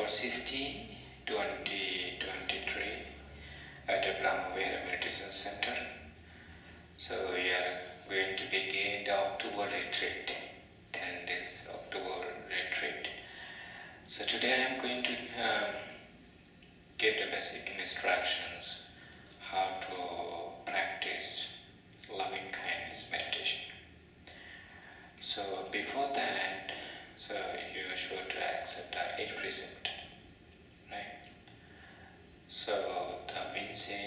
October 16, 2023 at the Brahmavihara Meditation Center. So we are going to begin the October retreat, 10 days October retreat. So today I am going to give the basic instructions how to practice loving kindness meditation. So before that, so you should accept the 8 precept, right? So the Vinci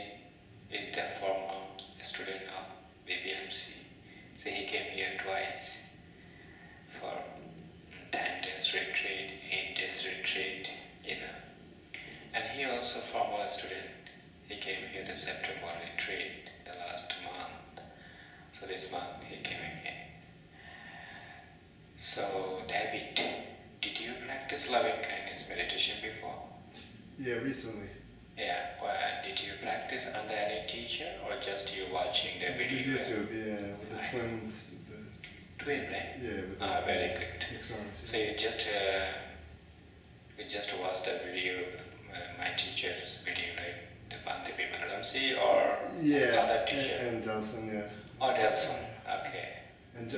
is the former student of BBMC. So he came here twice for 10 days retreat, 8 days retreat, And he also former student. He came here the September retreat, the last month. So this month he came again. So David, did you practice loving kindness meditation before? Yeah, recently. Yeah, well, did you practice under any teacher or just you watching the video? YouTube, yeah, with the twins. Twin, right? Yeah, with the very good. 6 hours. So you just watched the video, my teacher's video, right? The Bhante Bimaradamsi or other teacher? And Delson, yeah. Oh, Delson, okay. And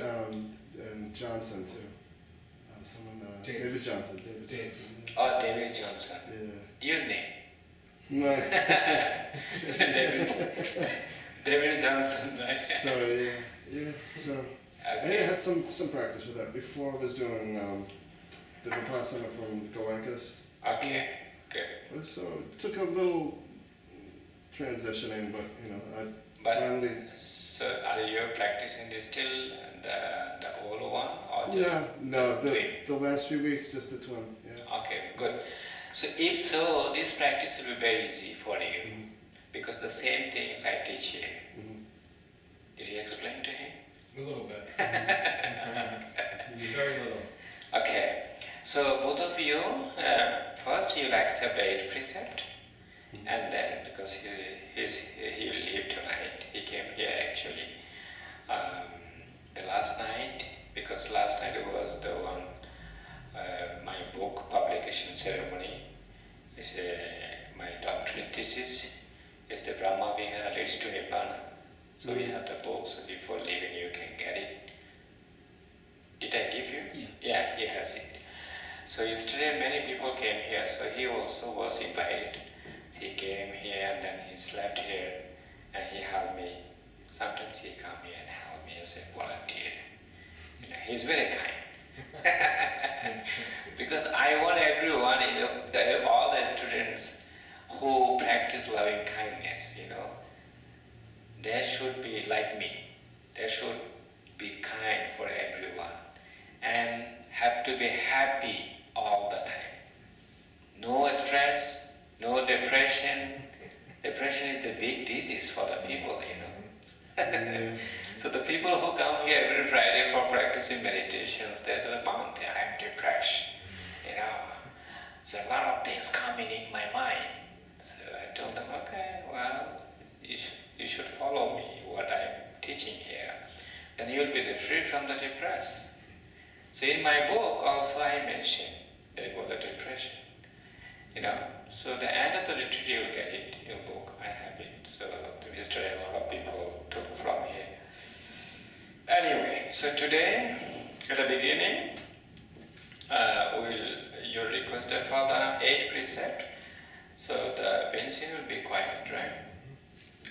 Johnson too. David Johnson. David. Oh, David Johnson. Yeah. Your name? No. David Johnson, right? So yeah. So okay. I had some practice with that before. I was doing the Vipassana from Goenkas. Okay, good. So it took a little transitioning, but finally. So are you practicing this still the old one or just no the last few weeks just the twin? Yeah. Okay, good. So if so, this practice will be very easy for you because the same things I teach you. Did you explain to him? A little bit. Very little. Okay. So both of you, first you'll accept the 8 precept, and then because he will leave tonight, he came here actually the last night, because last night was the one my book publication ceremony. Is my doctorate thesis. Is the Brahmavihara leads to Nibbana. So we have the book. So before leaving, you can get it. Did I give you? Yeah, he has it. So yesterday many people came here, so he also was invited. He came here and then he slept here and he helped me. Sometimes he come here and help me as a volunteer. He's very kind. Because I want everyone, all the students who practice loving kindness, they should be like me. They should be kind for everyone and have to be happy all the time. No stress, no depression. Depression is the big disease for the people, So the people who come here every Friday for practicing meditations, they say, "Bhante, I'm depressed. So a lot of things coming in my mind." So I told them, okay, well, you should follow me, what I'm teaching here. Then you'll be free from the depression. So in my book also I mentioned about the depression. So the end of the retreat you'll get it, your book, I have it. So yesterday a lot of people took from here. Anyway, so today, at the beginning, you requested for the 8 precept. So the Vinci will be quiet, right?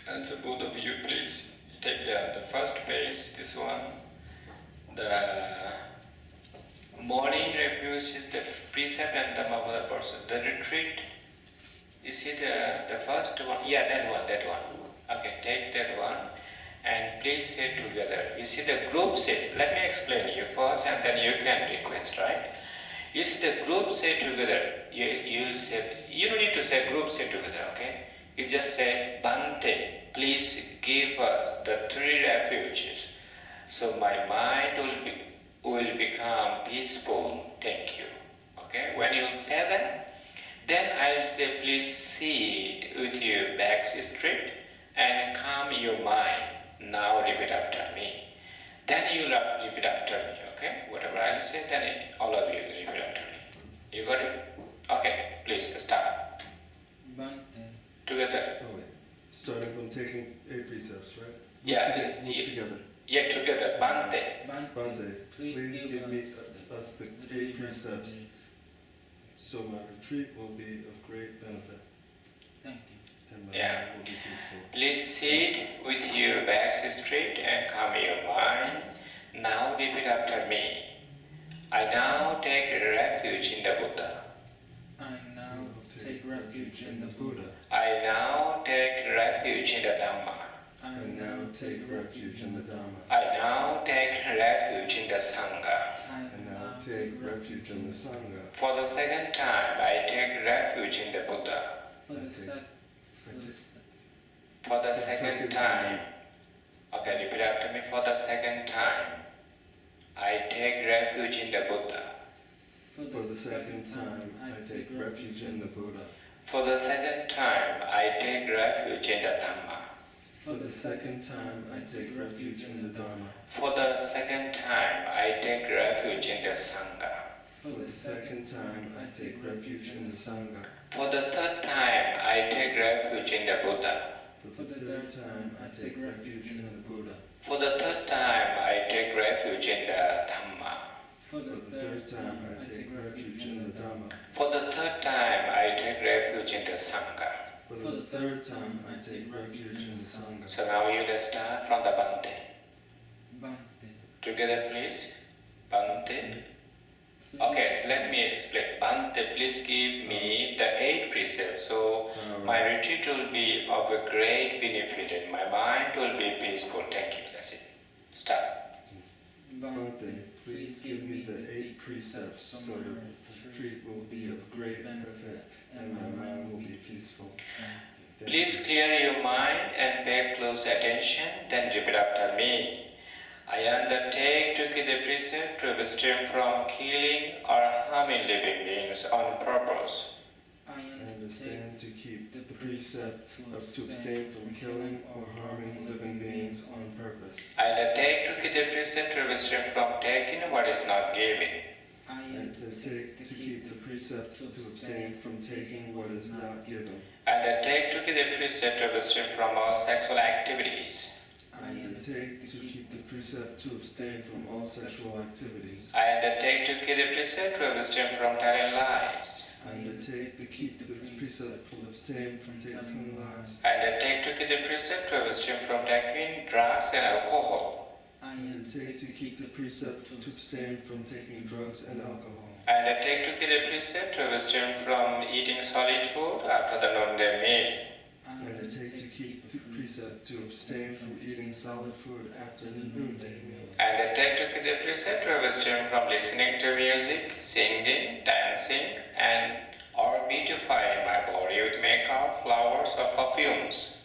And so both of you please take the first page, this one. The morning refuge is the precept and the other person. The retreat, you see the first one? Yeah, that one. Okay, take that one and please say together. You see the group says, let me explain you first and then you can request, right? You see the group say together, you'll say, you don't need to say group say together, okay? You just say, "Bhante, please give us the 3 refuges so my mind will become peaceful. Thank you." Okay? When you say that, then I'll say, "Please sit with your backs straight and calm your mind. Now repeat after me." Then you'll repeat after me, okay? Whatever I'll say, then all of you repeat after me. You got it? Okay. please start. Bante. Together. Oh wait. Starting from taking 8 precepts, right? Yeah, Move together. Yeah, together. Bante. Bante, please give me us the 8 precepts, so my retreat will be of great benefit, Thank you. and my Yeah. mind will be peaceful. Please sit with your backs straight and calm your mind. Now repeat after me. I now take refuge in the Buddha. I now take refuge in the Buddha. I now take refuge in the Dhamma. I I now take refuge in the Dhamma. I now take refuge in the Sangha. I I now take refuge in the Sangha. For the second time, I take refuge in the Buddha. For the For the second time. Okay, repeat after me. For the second time, I take refuge in the Buddha. For the second time, I take refuge in the Buddha. For the second time, I take refuge in the Dhamma. For the second time, I take refuge in the Dhamma. For the second time, I take refuge in the Sangha. For the second time, I take refuge in the Sangha. For the third time, I take refuge in the Buddha. For the third time, I take refuge in the Buddha. For the third time, I take refuge in the Dhamma. For For the third time, I take refuge in the Dhamma. For the third time, I take refuge in the Sangha. For the third time, I take refuge in the Sangha. So now you let's start from the Bante. Bante. Together please. Bante. Okay, let me explain. Bante, please give me the 8 precepts. So my retreat will be of a great benefit and my mind will be peaceful. Thank you. That's it. Start. Bhante, please give me the 8 precepts so the retreat will be of great benefit and my mind will be peaceful. Thank Please you. clear your mind and pay close attention, then repeat after me. I undertake to keep the precept to abstain from killing or harming living beings on purpose. I I understand to keep the precept of to abstain from killing or harming living beings on purpose. I undertake to keep the precept to abstain from taking what is not given. I I undertake to keep the precept to abstain from taking what is not given. I undertake to keep the precept to abstain from all sexual activities. I undertake to keep the precept to abstain from all sexual activities. I undertake to keep the precept to abstain from telling lies. I undertake to keep this precept from abstain from telling lies. I undertake to keep the precept to abstain from taking drugs and alcohol. I undertake to keep the precept to abstain from taking drugs and alcohol. I undertake to keep the precept to abstain from eating solid food after the noonday meal. I undertake to keep the precept to abstain from eating solid food after the noonday meal. I undertake to keep the precept to abstain from listening to music, singing, dancing, and or beautifying my body with makeup, flowers, or perfumes.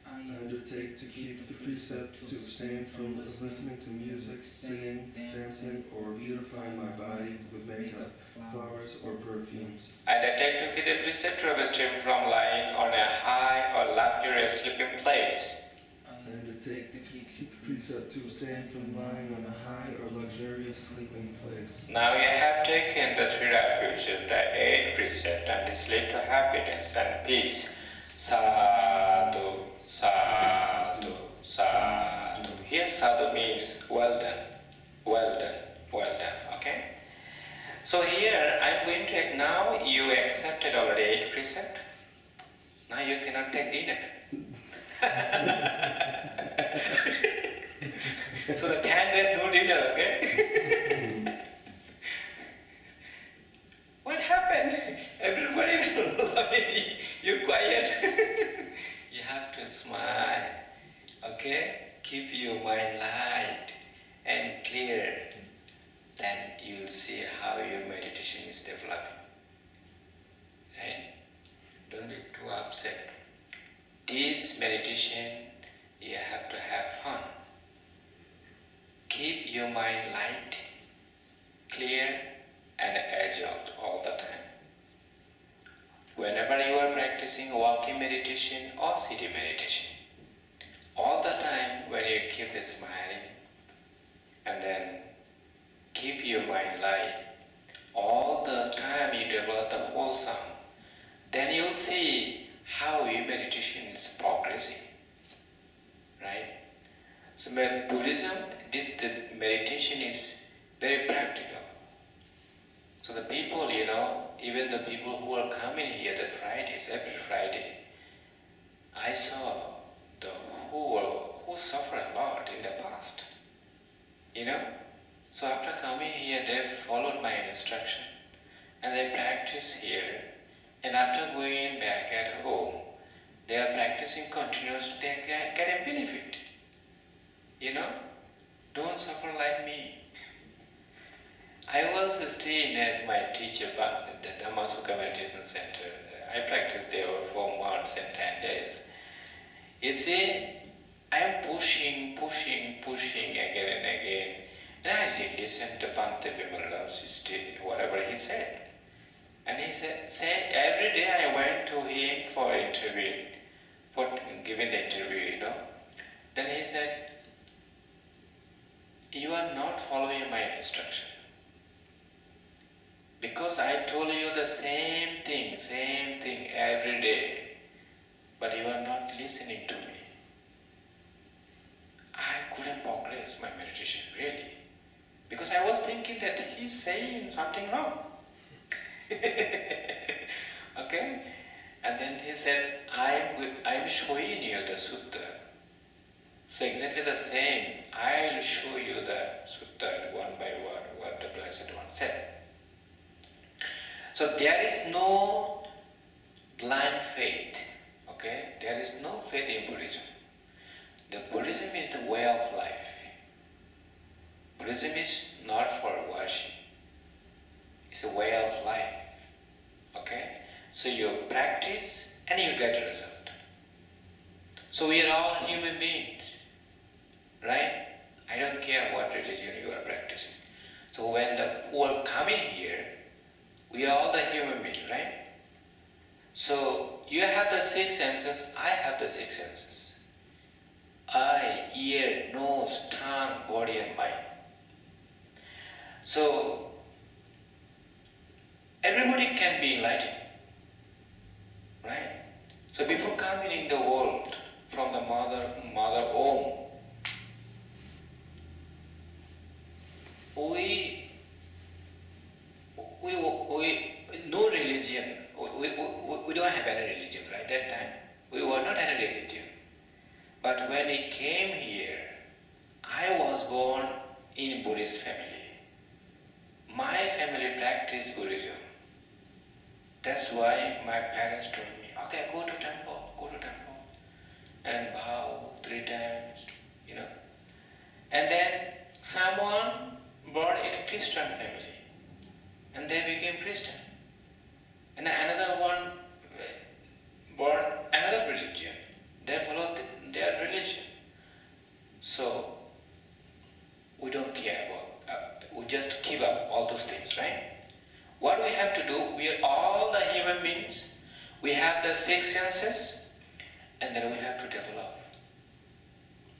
I undertake to keep the precept to abstain from listening to music, singing, dancing, or beautifying my body with makeup, flowers, or perfumes. I undertake to keep the precept to abstain from lying on a high or luxurious sleeping place. I undertake to keep the precept to abstain from lying on a high or luxurious sleeping place. Now you have taken the 3 refuges, the 8 precept, and this lead to happiness and peace. Sadhu, sadhu, sadhu. Here sadhu means well done, well done, well done. Okay? So here I'm going to, now you accepted already 8 precept. Now you cannot take dinner. So the 10 days no dinner, okay? What happened? Everybody's loving you quiet. You have to smile, okay? Keep your mind light and clear. Then you'll see how your meditation is developing. Right? Don't be too upset. This meditation, you have to have fun. Keep your mind light, clear, and agile all the time. Whenever you are practicing walking meditation or sitting meditation, all the time when you keep the smiling and then keep your mind light, all the time you develop the wholesome, then you'll see how your meditation is progressing, right? So Buddhism, the meditation is very practical. So the people, even the people who are coming here the Fridays, every Friday, I saw the who suffer a lot in the past, So after coming here, they followed my instruction and they practice here. And after going back at home, they are practicing continuously, they get a benefit. Don't suffer like me. I was staying at my teacher, but the Dhammasukha Meditation Center. I practiced there for months and 10 days. You see, I am pushing again and again. And I didn't listen to Bhante Vimaladas's whatever he said. And he said, every day I went to him for interview, for giving the interview, Then he said, you are not following my instruction. Because I told you the same thing every day, but you are not listening to me. I couldn't progress my meditation, really. Because I was thinking that he's saying something wrong. Okay? And then he said, I'm showing you the sutta. So exactly the same, I'll show you the sutta one by one, what the Blessed One said. So there is no blind faith, okay? There is no faith in Buddhism. The Buddhism is the way of life. Buddhism is not for worship. It's a way of life, okay? So you practice and you get a result. So we are all human beings, right? I don't care what religion you are practicing. So when the who are coming here, we are all the human beings, right? So you have the six senses, I have the six senses. Eye, ear, nose, tongue, body and mind. So everybody can be enlightened, right? So before coming in the world from the mother womb, we no religion, we don't have any religion, right? That time we were not any religion. But when we came here, I was born in Buddhist family. My family practiced Buddhism. That's why my parents told me, okay, go to temple, and bow 3 times, And then someone born in a Christian family, and they became Christian. And another one born another religion, they followed their religion. So we don't care about, we just give up all those things, right? What we have to do, we are all the human beings, we have the 6 senses, and then we have to develop.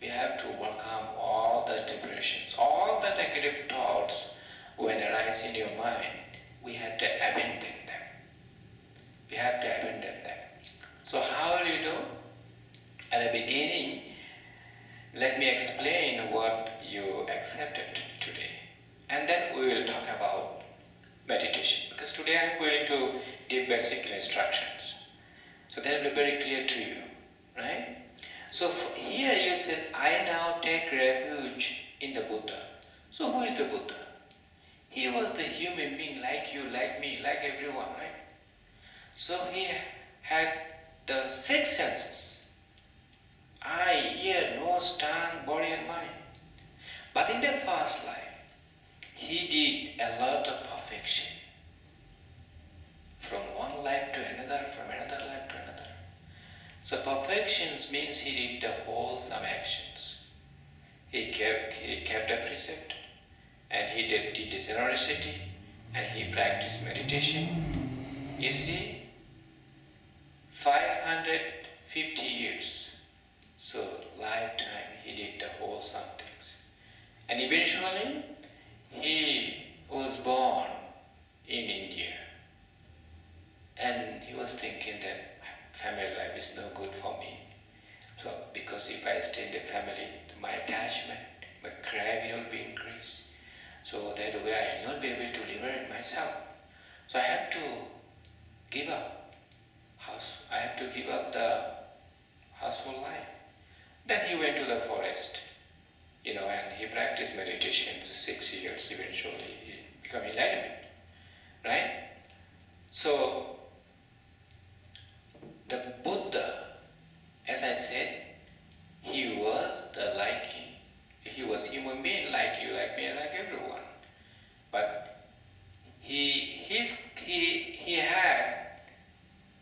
We have to overcome all the depressions, all the negative thoughts when arise in your mind. We have to abandon them. We have to abandon them. So how will you do? At the beginning, let me explain what you accepted today. And then we will talk about meditation. Because today I am going to give basic instructions. So that will be very clear to you. Right? So here you said, I now take refuge in the Buddha. So who is the Buddha? He was the human being like you, like me, like everyone, right? So he had the 6 senses. Eye, ear, nose, tongue, body and mind. But in the first life, he did a lot of perfection. From one life to another, from another life to another. So perfections means he did the wholesome actions. He kept a precept, and he did generosity, and he practiced meditation. You see, 550 years. So lifetime he did the wholesome things. And eventually he was born in India. And he was thinking that family life is no good for me. So, because if I stay in the family, my attachment, my craving will be increased. So that way I will not be able to liberate myself. So I have to give up I have to give up the household life. Then he went to the forest, and he practiced meditation for 6 years. Eventually, he became enlightenment, right? So the Buddha, as I said, he was human being like you, like me, like everyone. But he had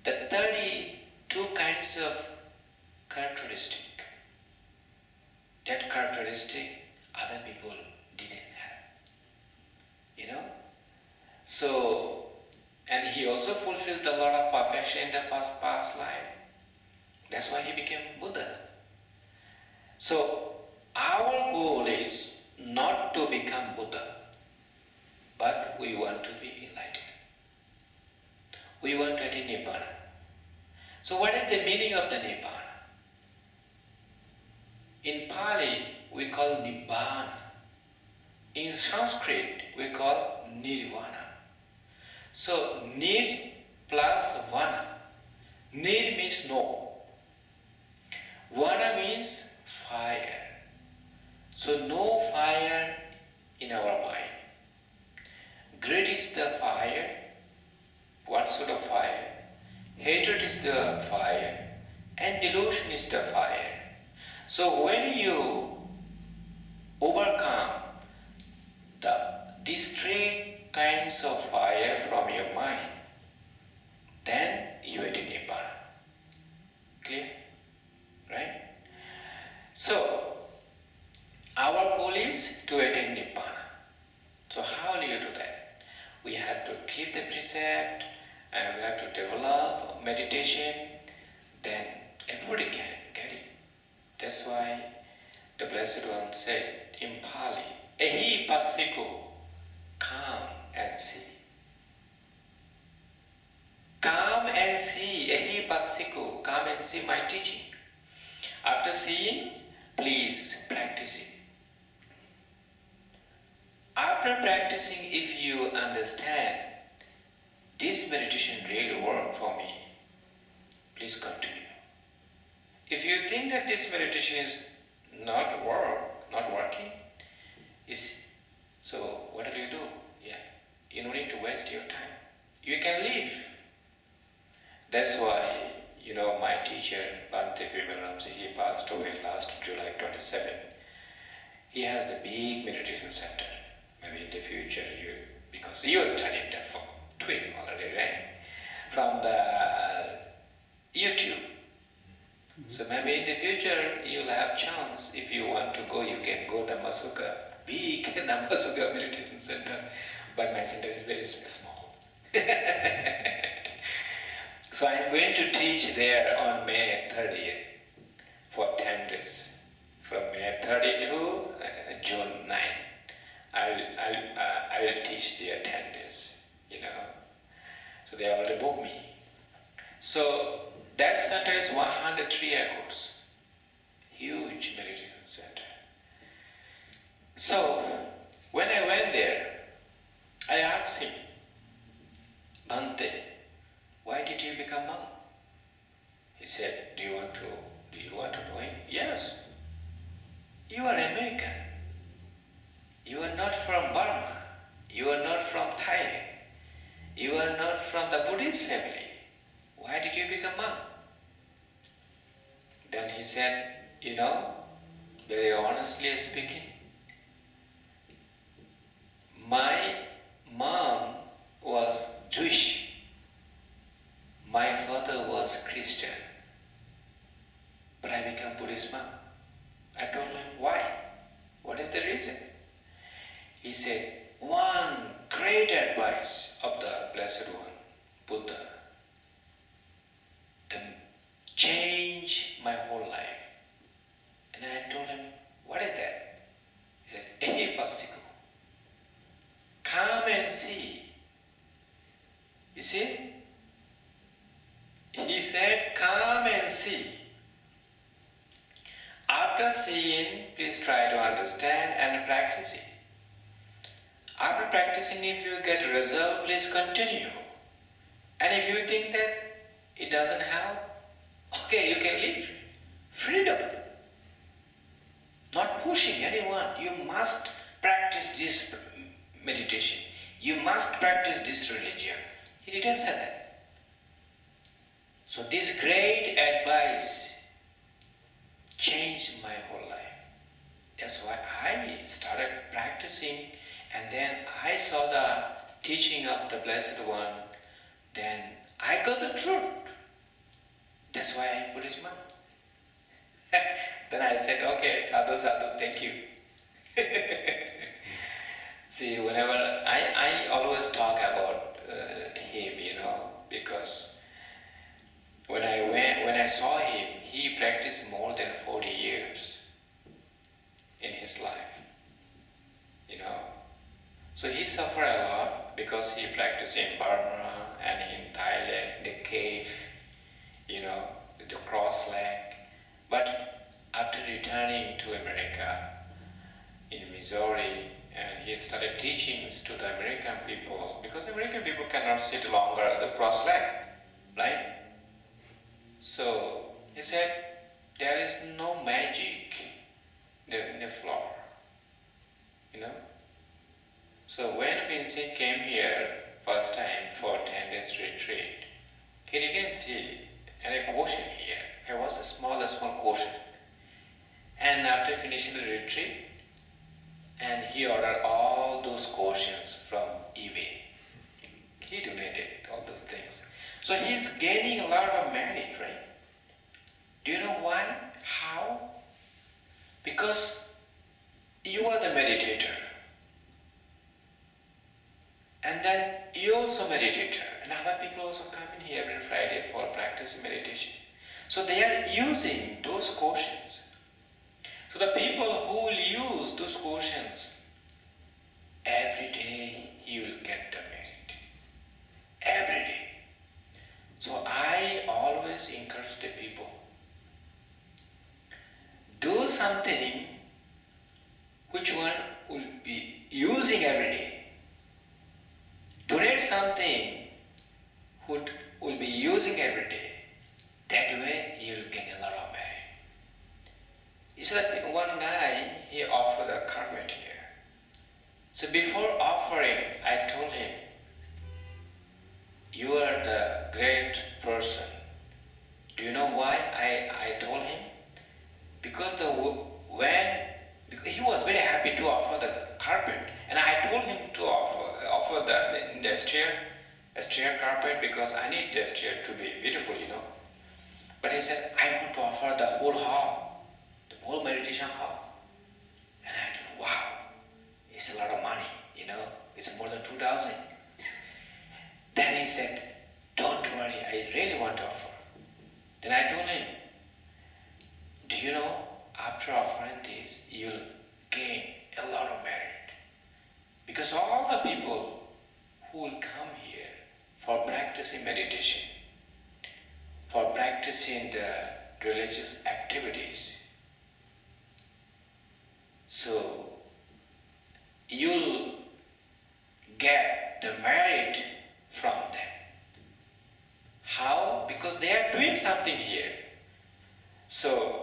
the 32 kinds of characteristic. That characteristic other people didn't have. So, and he also fulfilled a lot of perfection in the past life. That's why he became Buddha. So, our goal is not to become Buddha, but we want to be enlightened. We want to attain Nibbana. So what is the meaning of the Nibbana? In Pali, we call Nibbana. In Sanskrit, we call Nirvana. So, Nir plus Vana. Nir means no. Vana means fire. So, no fire in our mind. Greed is the fire. What sort of fire? Hatred is the fire. And delusion is the fire. So, when you overcome these three kinds of fire from your mind, then you attain Nibbana. Clear? Right? So, our goal is to attain Nibbana. So, how do you do that? We have to keep the precept and we have to develop meditation, then everybody can get it. That's why the Blessed One said in Pali, Ehi Passiko, come and see. Come and see, Ehi Passiko, come and see my teaching. After seeing, please practice it. After practicing, if you understand this meditation really worked for me, please continue. If you think that this meditation is not working, so what will you do? Yeah, you don't need to waste your time. You can leave. That's why, my teacher, Bhante Vimalamsi, he passed away last July 27. He has a big meditation center. Maybe in the future, because you are studying the twin already, right? From the YouTube. So maybe in the future you'll have chance. If you want to go, you can go to Nammasuka, big Nammasuka meditation center. But my center is very small. So I'm going to teach there on May 30th for 10 days. From May 30 to June 9. I will teach there 10 days, So they already booked me. So that center is 103 acres. Huge meditation center. So when I went there, I asked him, Bhante, why did you become monk? He said, do you want to know him? Yes. You are American. You are not from Burma. You are not from Thailand. You are not from the Buddhist family. Why did you become monk? Then he said, very honestly speaking, my mom was Jewish. My father was Christian. But I became Buddhist monk. I told him, why? What is the reason? He said, one great advice of the Blessed One, Buddha, changed my whole life. And I told him, what is that? He said, Ehi Passiko, come and see. You see, said, come and see. After seeing, please try to understand and practice it. After practicing, if you get result, please continue. And if you think that it doesn't help, okay, you can leave. Freedom. Not pushing anyone. You must practice this meditation. You must practice this religion. He didn't say that. So this great advice changed my whole life. That's why I started practicing, and then I saw the teaching of the Blessed One. Then I got the truth. That's why I put his mouth. Then I said, okay, sadhu, sadhu, thank you. See, whenever I always talk about him, because when I saw him, he practiced more than 40 years in his life, So he suffered a lot because he practiced in Burma and in Thailand, the cave, the cross leg. But after returning to America, in Missouri, and he started teachings to the American people, because American people cannot sit longer at the cross leg, right? So he said, there is no magic in the floor, So when Vincent came here first time for 10 days retreat, he didn't see any cushion here. There was a small cushion. And after finishing the retreat, and he ordered all those cushions from eBay. He donated all those things. So he's gaining a lot of merit, right? Do you know why? How? Because you are the meditator. And then you also meditator. And other people also come in here every Friday for practicing meditation. So they are using those cushions. So the people who will use those cushions, every day you will get the merit. Every day. So I always encourage the people, do something which one will be using every day. Donate something which will be using every day. That way you will gain a lot of merit. You see that one guy, he offered a carpet here. So before offering, I told him, you are the great person. Do you know why I told him? Because he was very happy to offer the carpet, and I told him to offer the stair carpet because I need the stair to be beautiful, But he said, I want to offer the whole hall, the whole meditation hall. And I thought, wow, it's a lot of money, it's more than 2,000. Then he said, don't worry, I really want to offer. Then I told him, do you know, after offering this, you'll gain a lot of merit. Because all the people who will come here for practicing meditation, for practicing the religious activities, so you'll get the merit from them. How? Because they are doing something here. So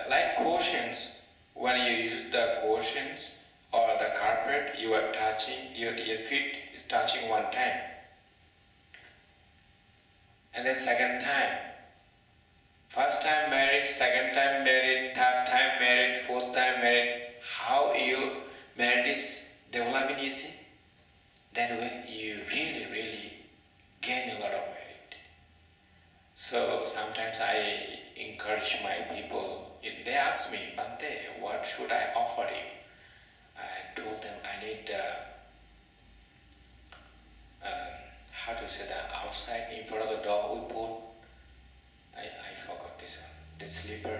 like cushions, when you use the cushions or the carpet, you are touching, your feet is touching one time. And then second time. First time merit, second time merit, third time merit, fourth time merit. How your merit is developing, you see? That way you really, really gain a lot of merit. So sometimes I encourage my people. If they ask me, Bhante, what should I offer you? I told them I need the outside in front of the door we put, I forgot this one, the slipper,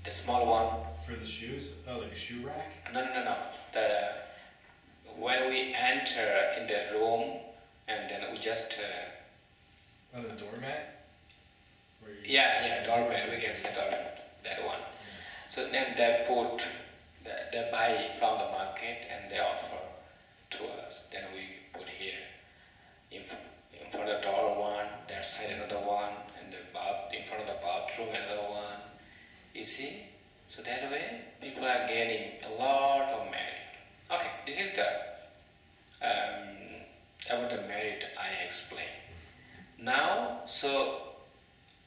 the small one. For the shoes? Oh, like a shoe rack? No. When we enter in the room, and then we just Oh, the doormat? Where you, Yeah, doormat, we can say doormat, that one. So then they put, they buy from the market and they offer to us. Then we put here, in front of the door one, that side another one, and in front of the bathroom another one. You see? So that way, people are getting a lot of merit. Okay, this is the about the merit I explained. Now, so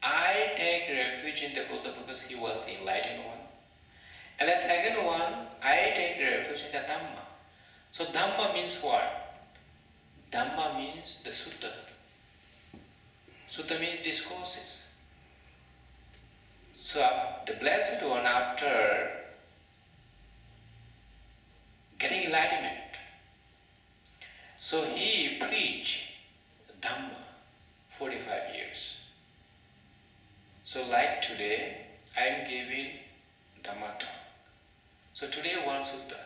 I take refuge in the Buddha because he was enlightened one. And the second one, I take refuge in the Dhamma. So Dhamma means what? Dhamma means the Sutta. Sutta means discourses. So the Blessed One, after getting enlightenment, so he preached Dhamma 45 years. So like today, I am giving Dhamma talk. So today one sutta.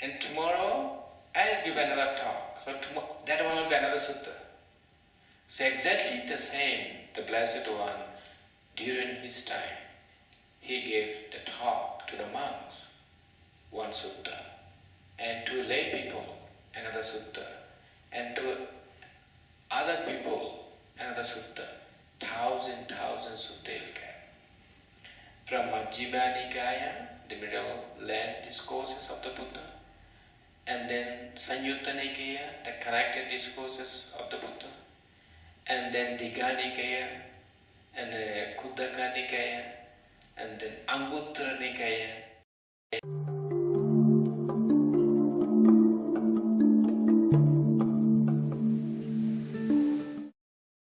And tomorrow, I'll give another talk. So that one will be another sutta. So exactly the same, the Blessed One, during his time, he gave the talk to the monks, one sutta, and to lay people, another sutta, and to other people, another sutta. Thousand sutta he'll get. From Majjhima Nikaya, the middle land discourses of the Buddha, and then Sanyutta Nikaya, the connected discourses of the Buddha, and then Digha Nikaya, and Khuddaka Nikaya, and then Anguttara Nikaya.